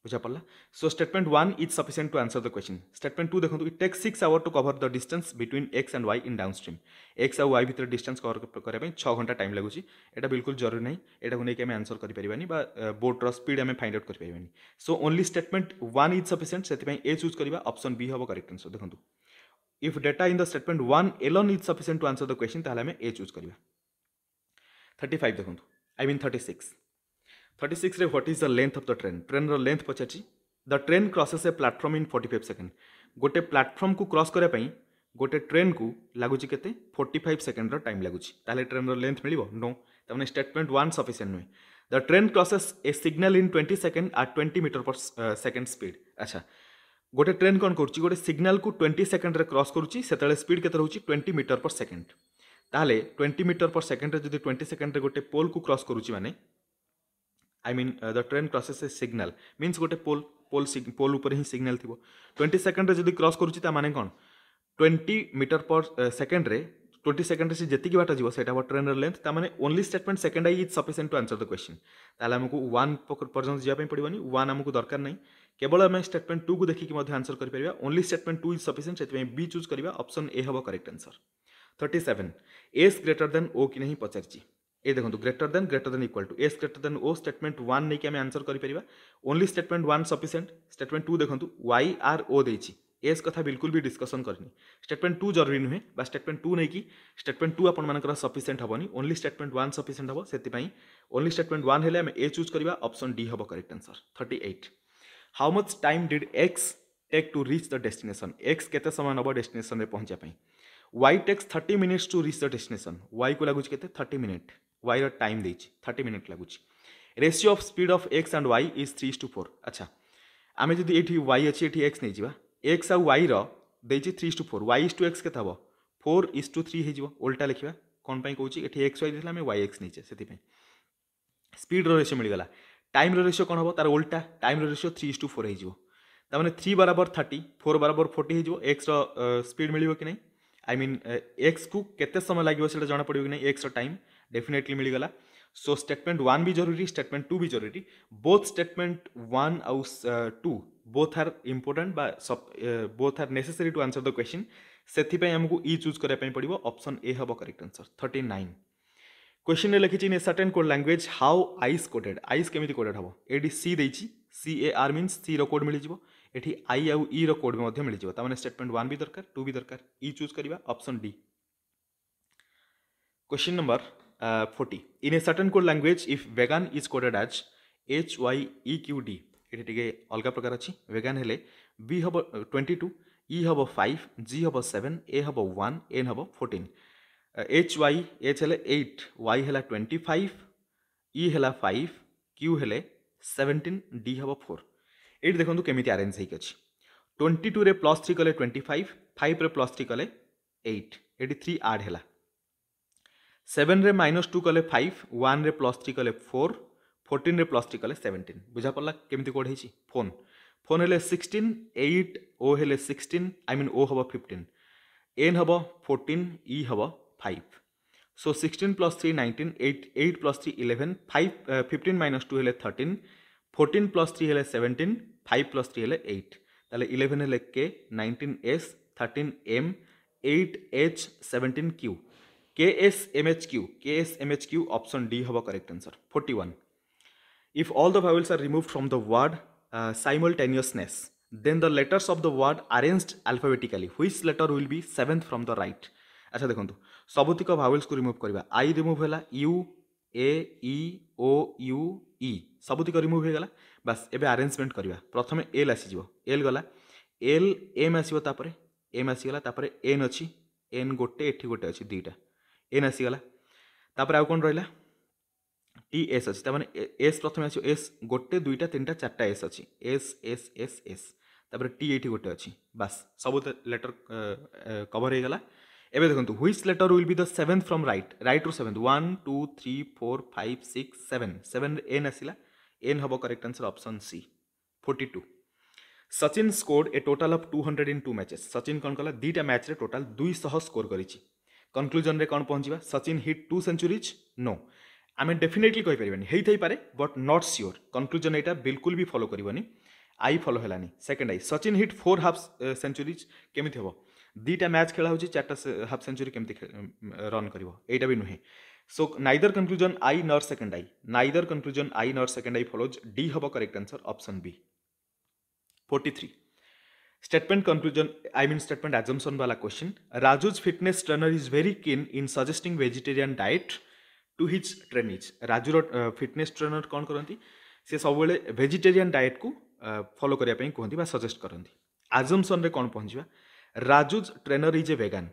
Speaker 1: बुझा पड़ला so statement 1 is sufficient to answer the question statement 2 देखंतु it takes 6 hour to cover the distance between x and y in downstream x और y भीतर डिस्टेंस कवर करबा पई 6 घंटा टाइम लागुची एटा बिल्कुल जरूरी नहीं एटा को नेकी हम आंसर करि परिबानी बा बोट रो स्पीड हम फाइंड आउट करि परिबानी so only statement 1 is sufficient सेति पई ए चूज करबा ऑप्शन बी हबो करेक्ट आंसर देखंतु if data in the statement 1 alone is sufficient to answer the question ताहले हम ए चूज करबा 35 देखंतु आई मीन 36 रे what is the length of the train रो लेंथ पचाची the train crosses a platform in 45 second गोटे प्लेटफॉर्म को क्रॉस करने पर गोटे ट्रेन को लगुच के 45 सेकेंड टाइम लगुच ट्रेन लेंथ मिल नो तमें स्टेटमेंट 1 सफिशिएंट नुहे the train crosses a signal in 20 second at 20 metre per second speed अच्छा गोटे ट्रेन कौन कर गोटे सिग्नल को 20 सेकेंड क्रॉस करुच्ची से स्पीड के रोचे 20 मीटर पर सेकेंड ताहले 20 मीटर पर सेकेंड जब 20 सेकेंड गोटे पोल को क्रॉस करुच्ची माने I mean the train crosses a signal means गोटे पोल ऊपर ही सिग्नल थी 20 सेकेंड जब क्रॉस करुच्ची माने कौन 20 मीटर पर सेकेंड रे 20 सेकेंड से जी बाट जीव से ट्रेन लेंथ ताने only statement second I is sufficient to answer the question ताले हमको 1 पर्यंत जावाई पड़ोनी 1 आमको दरकार नहीं केवल आम स्टेटमेंट 2 को देखिए आंसर कर ओनली स्टेटमेंट 2 इज सफिशिएंट से बी चूज करवा ऑप्शन ए हम correct answer 37 S greater than O कि नहीं पचार ए देखो greater than equal to S greater than O statement 1 नहीं कि आम आंसर कर ओनली स्टेटमेंट 1 सफिशिएंट स्टेटमेंट 2 देखो वाई आर ओ देछि एस कथा बिल्कुल भी डिस्कसन करनी स्टेटमेंट 2 जरूरी नुहे बा स्टेटमेंट 2 नहीं कि स्टेटमेंट 2 आपण मानकर सफिशिएंट हबनी ओनली स्टेटमेंट 1 सफिशिएंट हबो सेति पई ओनली स्टेटमेंट 1 हेले हम ए चूज करबा ऑप्शन डी हबो correct answer 38 how much time did X take to reach the destination X केते समय नबो डेस्टिनेशन रे पहुंचा पई y takes 30 minutes to reach the destination y को लागुच केते 30 मिनिट y रो टाइम देछि 30 मिनिट लागुच ratio of speed of x and y is 3:4 अच्छा आमे जदी एठी y अछि एठी x नै जिबा x आ y रो देछि 3:4 y is to x केते हबो 4:3 हे जिवो उल्टा लिखिबा कोन पई कहूची एठी x y दिसला हम y x नैचे सेति पई स्पीड रो रेशियो मिल गला टाइम रो रेशियो कोन हबो तार उल्टा टाइम रो रेशियो 3:4 हे जिवो त माने 3 बराबर 30 4 बराबर 40 हे जिवो x रो स्पीड मिलिबो कि नै आई मीन x को केते समय लागिवो सेटा जाना पड़िबो कि नै x रो टाइम डेफिनेटली मिल गला सो स्टेटमेंट 1 भी जरूरी स्टेटमेंट 2 भी जरूरी बोथ स्टेटमेंट 1 आउ 2 बोथ आर इंपोर्टेंट बा both are necessary to answer the question सेथि पई हमको ई चूज करे पई पड़िबो ऑप्शन ए हबो करेक्ट आंसर 39 क्वेश्चन ने लिखिछि in a certain code language how is coded is केमिति कोडेड हबो एडी सी देछि C A R means C रो कोड मिलि जिवो एठी आई आउ ई रो कोड मध्ये मिलि जिवो त माने स्टेटमेंट 1 भी दरकार 2 भी दरकार ई चूज करबा option D question number 40 in a certain code language if vegan is coded as H Y E Q D ये टे अलग प्रकार अच्छी वेगान हेले बी हम 22 ई हम 5 जी हम 7 ए हम 1 एन हम 14 एच वाई एच हेले 8 वाई हेला 25 ई हेला 5 क्यू हेले 17 डी हम 4 ये देखो केमी आरेंज होगी 22 रे +3 कले 25 5 रे +3 कले 8 ये 3 आड है 7 रे -2 कले 5 1 रे +3 कले 4 14 रे +3 कले 17 बुझा पड़ला केमती कोड है फोन फोन हेले 16 8 ओ हेले 16 आई मीन ओ हम 15 एन हम 14 ई हम 5 सो 16 + 3 19 8 + 3 11 5 15 - 2 हेले 13 14 + 3 हेले 17 5 + 3 हेले 8 ताले 11 हेले K 19 S 13 M 8 H 17 Q KSMHQ option D have a correct answer 41 if all the vowels are removed from the word simultaneousness then the letters of the word arranged alphabetically which letter will be seventh from the right अच्छा देखो सबुतिक vowels को remove करबा I remove हैला U A E O U E सबुतिक remove हैगला बस एबे arrangement करबा प्रथमे L आसी जिवो L गला L M आसीबो तापरे एम आसीगला तापर एन अच्छी एन गोटे एठी गोटे अच्छी दुईटा एन आसीगला तापर आउ कौन रहा टी एस अच्छी तार एस प्रथम आस एस गोटे दुईटा तीन चार्टा एस अच्छी एस एस एस एस तापर टी ये गोटे अच्छी बास सब लेटर कवर हो गला एबे देखो which letter will be the seventh from right to seventh 1 2 3 4 5 6 7 7 N आसला एन हम correct answer option C 42 Sachin scored a total of 200 in 2 matches Sachin कौन कला दीटा मैच रे टोटाल 200 स्कोर करिछि कंक्लूजन रे कौन पहुंचीबा सचिन हिट 2 सेंचुरीज नो आम डेफिनेटली कहि परिबानी हेई थई पारे बट नॉट श्योर कंक्लूजन एटा बिल्कुल भी फॉलो करिवनी आई फॉलो हेलानी second I Sachin hit 4 half centuries केमिति हबो दीटा मैच खेला होची चारटा हाफ सेंचुरी केमिति रन करिवो एटा भी नुहे so neither conclusion I nor second I neither conclusion I nor second I follows D हबो correct answer option B 43 statement conclusion I mean statement assumption वाला question Raju's fitness trainer is very keen in suggesting vegetarian diet to his trainees राजूर fitness trainer कौन करती सी सब vegetarian diet को follow करने कहती suggest करती assumption रे कौन पहुंचा राजूज ट्रेनर इज ए वेगान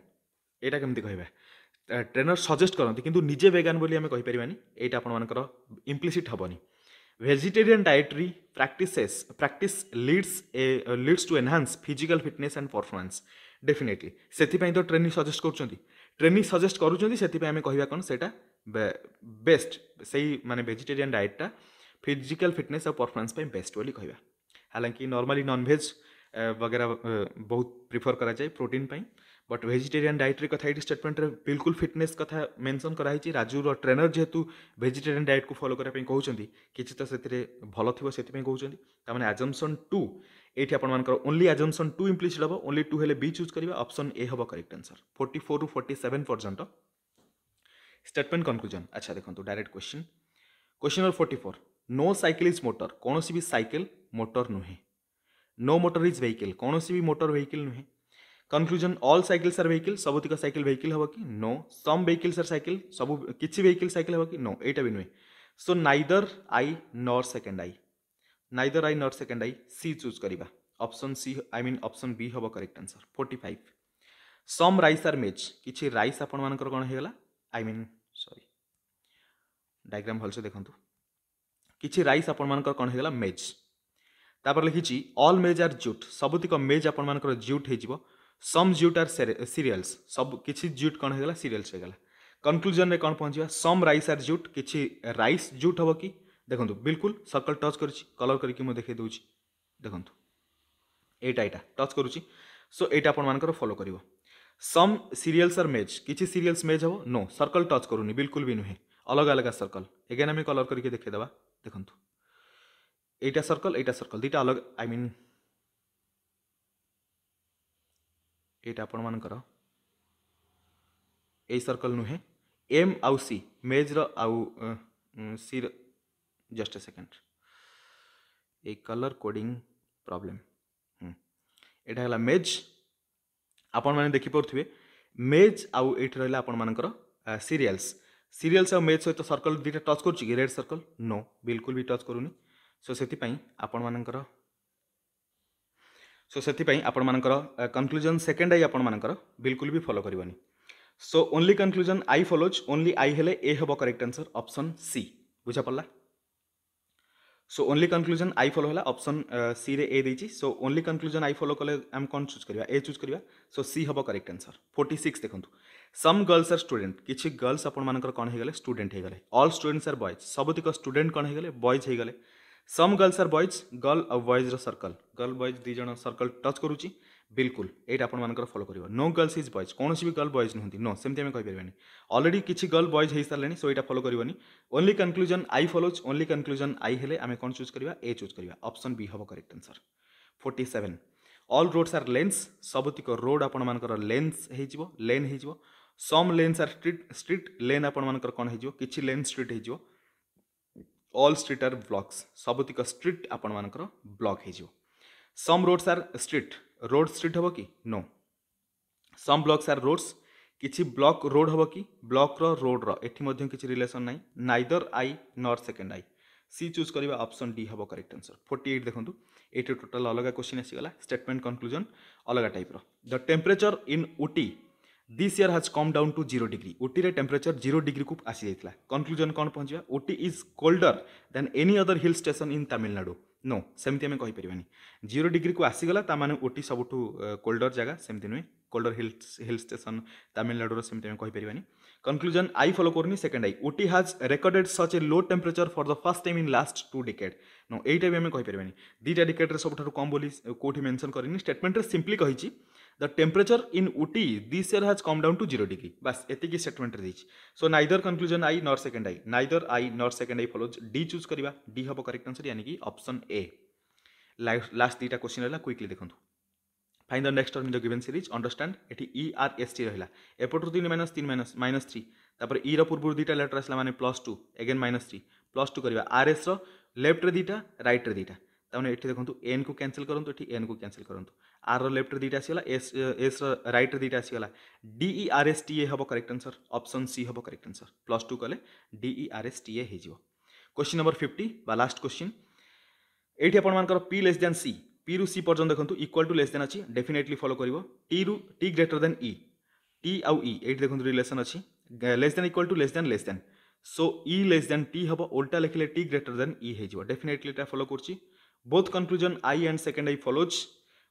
Speaker 1: यहाँ केमती कहवा ट्रेनर सजेस्ट करती किंतु निजे वेगान बोली आम कहींपारानी यहाँ आपर इम्प्लिसिट हेनी vegetarian dietary practice leads to enhance physical fitness and performance definitely से तो ट्रेनिंग सजेस्ट कर ट्रेनिंग सजेस्ट करें कहवा कौन से बेस्ट से माने वेजिटेरियन डाइटा फिजिकल फिटनेस और परफॉर्मेंस पे बेस्ट बोली कहवा हालांकि नॉर्मली नॉनवेज वगैरह बहुत प्रिफर करा जाए protein pi but vegetarian dietary कथा ये स्टेटमेंट रे बिल्कुल फिटनेस कथा मेंशन कराई राजूर ट्रेनर जेहेतु वेजिटेरियन डाइट को फॉलो करने कहते किसी तो से भल थी से कहते assumption 2 ये ओनली assumption 2 इम्प्लिसिट हम ओनली 2 हेले बी चूज करवा ऑप्शन ए हम करेक्ट आंसर 44 ରୁ 47 पर्यंत स्टेटमेंट कंक्लूजन अच्छा देखो direct question number 44 no cycle is motor कौन भी साइकिल मोटर नुहे नो मोटर इज व्हीकल कौन भी मोटर व्हीकल नुहे conclusion all cycles are vehicle सबुतिक साइकिल व्हीकल हम कि नो सम व्हीकल्स आर साइकिल सब किसी व्हीकल साइकिल हम कि नो यहाँ भी नुहे so neither I nor second I neither I nor second I सी चूज करवा option C I mean option B हम correct answer 45 some rice are maize किसी राइस आपण मानकर कौन होगा आई मीन सॉरी डायग्राम भलसे देखो किसी राइस आपण मानकर कौन होगा मेज तापर लिखी ऑल मेज आर जूट सबुतिक मेज आपण मानकर जूट हो सम जूट आर सीरियल्स सब किसी जूट कौन होगा सीरियल्स होगा कंक्लूजन रे कौन पहुंचा सम राइस आर जूट किसी राइस जूट हम कि देखो बिल्कुल सर्कल टच कर कलर करके मुझे देखा दूसरी देखो यहाँ टच करुच्ची सो यहाँ आपण मानकर फॉलो कर सम सीरियल्स आर मेज किसी सीरियल्स मेज हम नो सर्कल टच करूनी बिल्कुल भी नुहे अलग अलग सर्कल एगेन आम कलर करके देखेदेवा देखो यहाँ सर्कल दुईटा अलग आई मीन यहाँ आपण मानकर ए सर्कल नुहे एम आउ सी मेज आउ सी just a second a colour coding problem यहाँ है मेज आपण मैंने देखिपे मेज आउ ये रहा आपण मानकर सीरियल्स सीरियल्स आउ मेज सहित सर्कल दुईटा टच कर रेड सर्कल नो बिल्कुल भी टच करूनी सो से आपण मानकर सो से आपण मानकर कंक्लूजन सेकेंड आई आपण मानकर बिल्कुल भी फॉलो करनी so only conclusion I follows only I हेले ए हम करेक्ट आंसर ऑप्शन सी बुझा पड़ला so only conclusion I follow है ऑप्शन सी रे ए देछि so only conclusion I follow कले आम कौन चूज करवा ए चूज करवा सो सी हम करेक्ट आंसर 46 देखो सम गर्ल्स आर स्टूडेंट किसी गर्ल्स आपण मानकर कौन हो गले स्टूडेंट हो गले ऑल स्टूडेंट्स आर बॉयज सबुतिक स्टूडेंट कौन हो गले बॉयज हो गले some girls are boys girl और बॉयज सर्कल गर्ल बॉयज दी जन सर्कल टच करुच्ची बिल्कुल यहाँ आपण मानकर फॉलो कर नो गर्ल्स इज बॉयज कौन भी गर्ल बॉयज नुहति नो सेमती आम कहींपारे ऑलरेडी किसी गर्ल बॉयज हो सारे सो यहाँ फॉलो करनी only conclusion I follows only conclusion I हेले आम कौन चूज करवा ए चूज करवा ऑप्शन बी हम correct answer 47 all roads are lanes सबुतिक रोड आपण मानकर लेन्स हो लेन हो some lanes are street lane आपण मानकर कौन हो किसी लेन स्ट्रीट हो ऑल स्ट्रीट आर ब्लॉक्स सबुतिक स्ट्रीट आपण मानकर ब्लॉक हो some roads are street road street हम कि नो सम ब्लॉक्स आर रोड्स किसी ब्लॉक रोड हम कि ब्लॉक रोड रो एठी किसी रिलेशन ना neither I nor second I सी चूज करवा ऑप्शन डी हम करेक्ट आंसर 48 देखो ये टोटाल अलग क्वेश्चन आसीगला स्टेटमेंट कंक्लूजन अलग type the temperature in Ooty this year has come down to 0 degree Ooty रे टेम्परेचर 0 डिग्री को आसी जाइतला कंक्लूजन कौन पहुंचा Ooty is colder than any other hill station in Tamil Nadu no सेमती आम कहीपरि 0 डिग्री को आसीगला तामाने ऊटी सबुठू कोल्डर जगह सेमती नुहे कोल्डर हिल स्टेशन तमिलनाडु सेमती आम कहीपरि कंक्लूजन आई फॉलो करनी second I Ooty has recorded such a low temperature for the first time in last 2 decade नो एटा भी आम कहीपरि दुईटा डिकेड्रे सबुठ कम बोली कौटी मेंशन करनी स्टेटमेंट सिंपली कही the temperature in Ooty this year has come down to 0 degree बस एतिकी स्टेटमेंट देछि so neither conclusion I nor second I neither I nor second I follows D choose करवा डी हम करेक्ट आंसर यानी कि option A last दुईटा question रहा quickly देखो find the next term in the given series understand eighty E R S T रहा एपटू 3 minus 3 तापर ई पूर्व दुईटा लेटर आसला माने +2 एगेन -3 +2 करवा आर एस लेफ्ट रे दुईटा राइट रे दुईटा ताने एठी देखंतु एन को कैंसिल करंतु एठी एन को कैंसिल करंतु आर रो लेफ्ट रे दुईटा आसीगला एस राइट रे दुईटा आसीगला D E R S T A हबो करेक्ट आंसर ऑप्शन सी हबो करेक्ट आंसर +2 कले D E R S T A हे जिवो क्वेश्चन नंबर 50 बा लास्ट क्वेश्चन एठी आपण मानकर P less than C P रु सी पर्यंत देखंतु इक्वल टू लेस देन अछि डेफिनेटली फॉलो करिवो टी रु T greater than E T आउ ई एठी देखंतु रिलेशन अछि less than equal to less than so E less than T हबो उल्टा लिखले टी ग्रेटर देन ई हे जिवो डेफिनेटली एटा फॉलो करछि both conclusion I and second I follows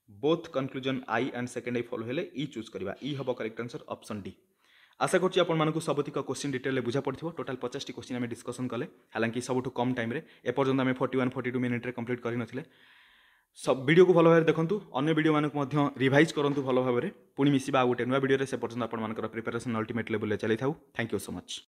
Speaker 1: both conclusion I and second I follow हेले ई choose करवा ई हबो करेक्ट आंसर ऑप्शन डी आशा करछि आपण मानकु सबतिक क्वेश्चन डिटेल बुझा पड़थिबो टोटल 50 टी क्वेश्चन आमे डिस्कशन कले हालांकि सबुठु कम टाइम रे ए पर्यंत आमे 41-42 मिनिट रे कंप्लीट करि नथिले सब वीडियो को भलो भाबरे देखंतु अन्य वीडियो मानक मध्य रिवाइज करंतु भलो भाबरे पुनी मिसिबा आ गुटे नुवा वीडियो रे से पर्यंत आपण मानकर प्रिपरेशन अल्टीमेट लेवल ले चलै थाउ थैंक यू सो मच।